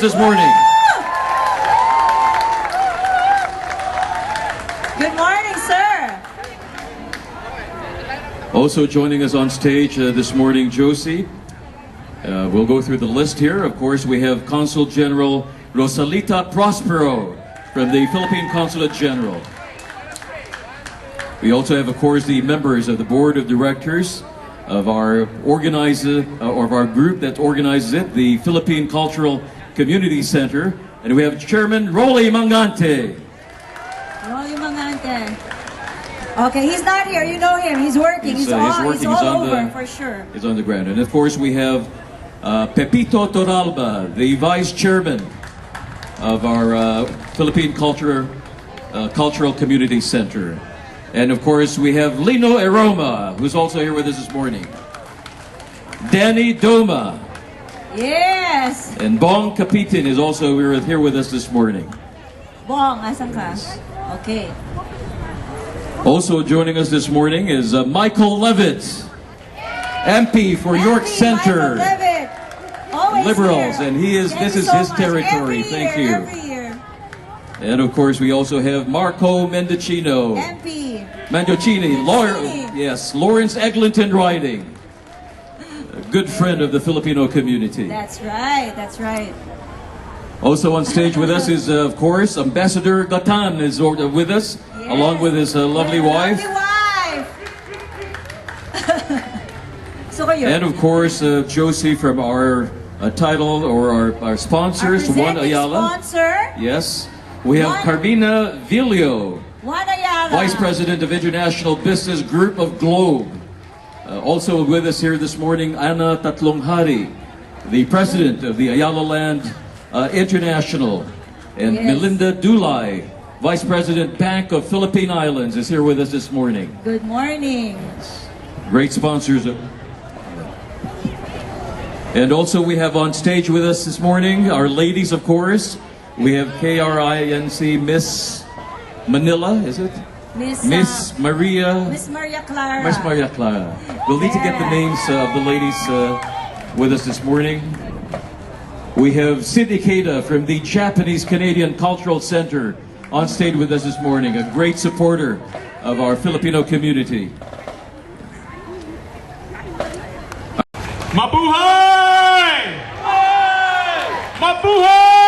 this morning. Good morning, sir. Also joining us on stage this morning, Josie. We'll go through the list here. Of course, we have Consul General Rosalita Prospero from the Philippine Consulate General. We also have, of course, the members of the Board of Directors of our group that organizes it, the Philippine Cultural Community Center. And we have Chairman Rolly Mangante. Rolly Mangante. Okay, he's not here. You know him. He's working. He's all over for sure. He's on the ground. And of course, we have Pepito Toralba, the Vice Chairman of our Philippine Cultural Community Center. And of course, we have Lino Aroma, who's also here with us this morning. Danny Doma. Yes. And Bong Kapitin is also here with us this morning. Bong, asan ka? Okay. Also joining us this morning is Michael Levitt, MP for York Center. Michael Levitt. Always Liberals, here. and this is his territory. Thank you. Every year. And of course, we also have Marco Mendicino. MP. Mendocini, Lawrence Eglinton Riding. A good friend of the Filipino community. That's right, that's right. Also on stage with us is, of course, Ambassador Gatan is with us, yes, along with his lovely wife. And of course, Josie from our title or our sponsors, Juan Ayala. Sponsor. Yes. We have Carmina Vilio, Juan Ayala, Vice President of International Business Group of Globe. Also with us here this morning, Ana Tatlonghari, the President of the Ayala Land International. And yes, Melinda Dulay, Vice President, Bank of Philippine Islands, is here with us this morning. Good morning. Great sponsors. And also we have on stage with us this morning, our ladies, of course. We have KRINC Miss Manila, is it? Miss Maria Clara. Miss Maria Clara. We'll need to get the names of the ladies with us this morning. We have Cindy Keita from the Japanese Canadian Cultural Center on stage with us this morning, a great supporter of our Filipino community. Mabuhay! Mabuhay!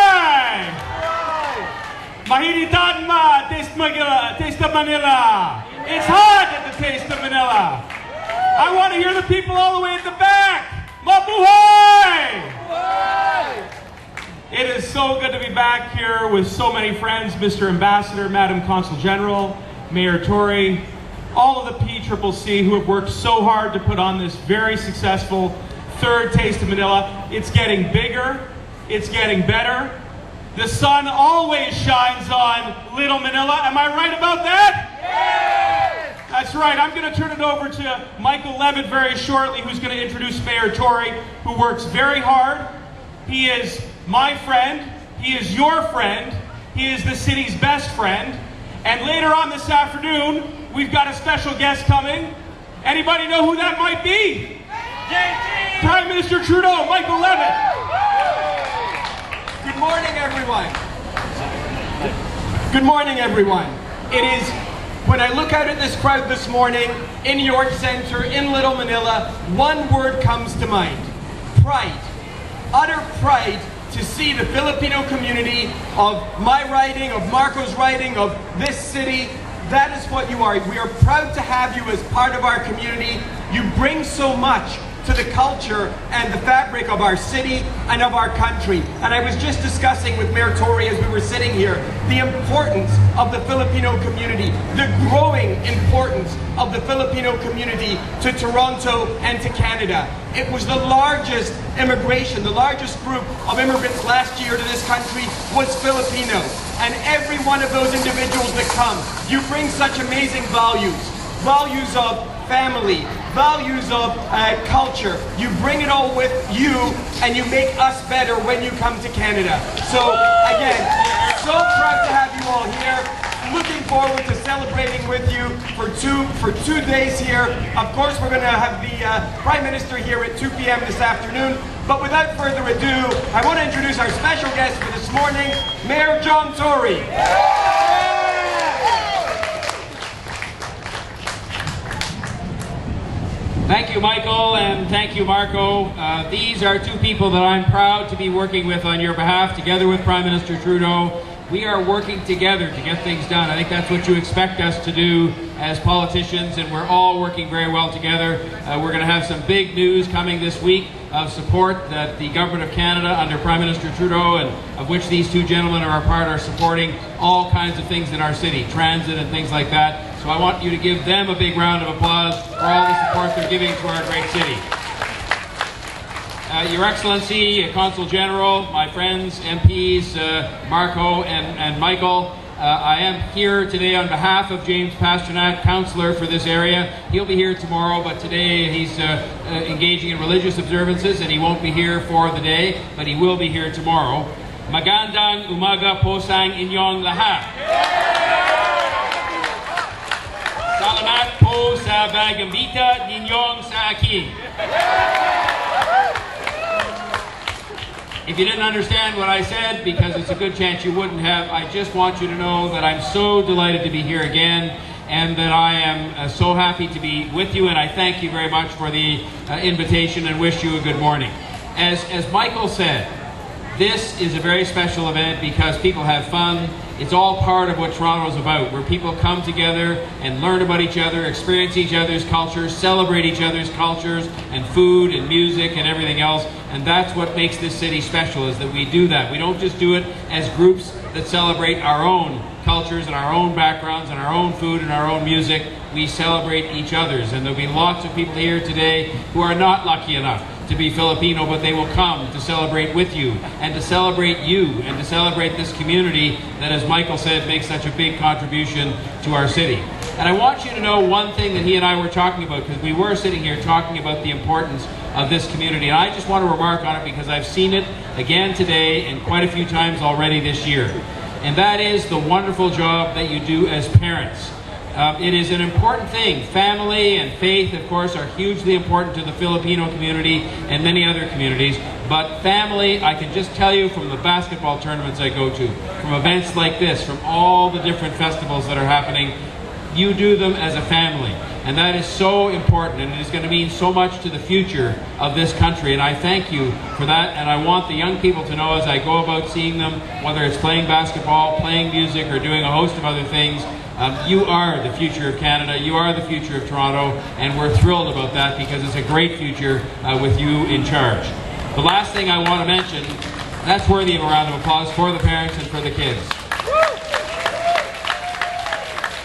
Mahinitan ma, Taste of Manila. It's hot at the Taste of Manila. I want to hear the people all the way at the back. Mabuhay! It is so good to be back here with so many friends, Mr. Ambassador, Madam Consul General, Mayor Tory, all of the PCCC who have worked so hard to put on this very successful third Taste of Manila. It's getting bigger, it's getting better. The sun always shines on Little Manila. Am I right about that? Yes! That's right. I'm going to turn it over to Michael Levitt very shortly, who's going to introduce Mayor Tory, who works very hard. He is my friend. He is your friend. He is the city's best friend. And later on this afternoon, we've got a special guest coming. Anybody know who that might be? Prime Minister Trudeau, Michael Levitt. Good morning, everyone. Good morning, everyone. It is, when I look out at this crowd this morning, in York Center, in Little Manila, one word comes to mind: pride. Utter pride to see the Filipino community of my riding, of Marco's riding, of this city. That is what you are. We are proud to have you as part of our community. You bring so much to the culture and the fabric of our city and of our country. And I was just discussing with Mayor Tory as we were sitting here the importance of the Filipino community, the growing importance of the Filipino community to Toronto and to Canada. It was the largest immigration, the largest group of immigrants last year to this country was Filipino. And every one of those individuals that come, you bring such amazing values. Values of family, values of culture. You bring it all with you, and you make us better when you come to Canada. So again, so proud to have you all here. looking forward to celebrating with you for two days here. Of course, we're going to have the Prime Minister here at 2 p.m. this afternoon. But without further ado, I want to introduce our special guest for this morning, Mayor John Tory. Thank you, Michael, and thank you, Marco. These are two people that I'm proud to be working with on your behalf, together with Prime Minister Trudeau. We are working together to get things done. I think that's what you expect us to do as politicians, and we're all working very well together. We're going to have some big news coming this week of support that the Government of Canada under Prime Minister Trudeau, and of which these two gentlemen are a part, are supporting all kinds of things in our city, transit and things like that. So I want you to give them a big round of applause for all the support they're giving to our great city. Your Excellency, Consul General, my friends, MPs, Marco and Michael, I am here today on behalf of James Pasternak, Councillor for this area. He'll be here tomorrow, but today he's engaging in religious observances and he won't be here for the day, but he will be here tomorrow. Magandang umaga po sa inyong lahat. Salamat po sa pag-imbita ninyong sa akin. If you didn't understand what I said, because it's a good chance you wouldn't have, I just want you to know that I'm so delighted to be here again, and that I am so happy to be with you, and I thank you very much for the invitation and wish you a good morning. As Michael said, this is a very special event because people have fun. It's all part of what Toronto's about, where people come together and learn about each other, experience each other's cultures, celebrate each other's cultures and food and music and everything else. And that's what makes this city special, is that we do that. We don't just do it as groups that celebrate our own cultures and our own backgrounds and our own food and our own music. We celebrate each other's. And there'll be lots of people here today who are not lucky enough to be Filipino, but they will come to celebrate with you and to celebrate you and to celebrate this community that, as Michael said, makes such a big contribution to our city. And I want you to know one thing that he and I were talking about, because we were sitting here talking about the importance of this community. And I just want to remark on it because I've seen it again today and quite a few times already this year. And that is the wonderful job that you do as parents. It is an important thing. Family and faith, of course, are hugely important to the Filipino community and many other communities. But family, I can just tell you from the basketball tournaments I go to, from events like this, from all the different festivals that are happening, you do them as a family. And that is so important, and it is going to mean so much to the future of this country. And I thank you for that, and I want the young people to know as I go about seeing them, whether it's playing basketball, playing music, or doing a host of other things, you are the future of Canada, you are the future of Toronto, and we're thrilled about that because it's a great future with you in charge. The last thing I want to mention, that's worthy of a round of applause for the parents and for the kids.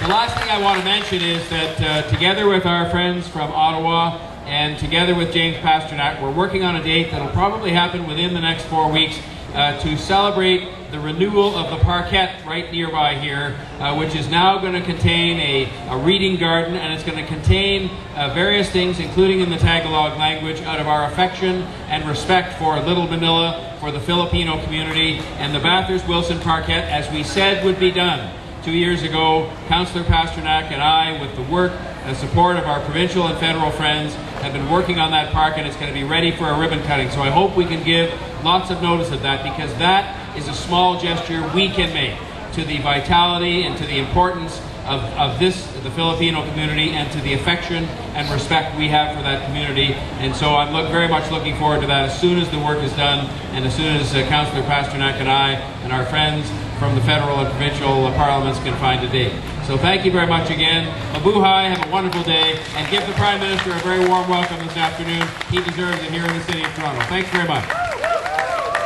The last thing I want to mention is that together with our friends from Ottawa and together with James Pasternak, we're working on a date that will probably happen within the next 4 weeks to celebrate the renewal of the parquet right nearby here, which is now going to contain a reading garden, and it's going to contain various things, including in the Tagalog language, out of our affection and respect for Little Manila, for the Filipino community, and the Bathurst-Wilson parquet, as we said would be done 2 years ago. Councillor Pasternak and I, with the work and support of our provincial and federal friends, have been working on that park, and it's going to be ready for a ribbon cutting. So I hope we can give lots of notice of that, because that is a small gesture we can make to the vitality and to the importance of the Filipino community, and to the affection and respect we have for that community. And so I'm very much looking forward to that as soon as the work is done, and as soon as Councillor Pasternak and I and our friends from the federal and provincial parliaments can find a date. So thank you very much again. Mabuhay, have a wonderful day, and give the Prime Minister a very warm welcome this afternoon. He deserves it here in the city of Toronto. Thanks very much.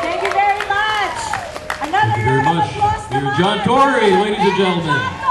Thank you very much. Another Thank you very much. Dear John Tory, ladies and gentlemen.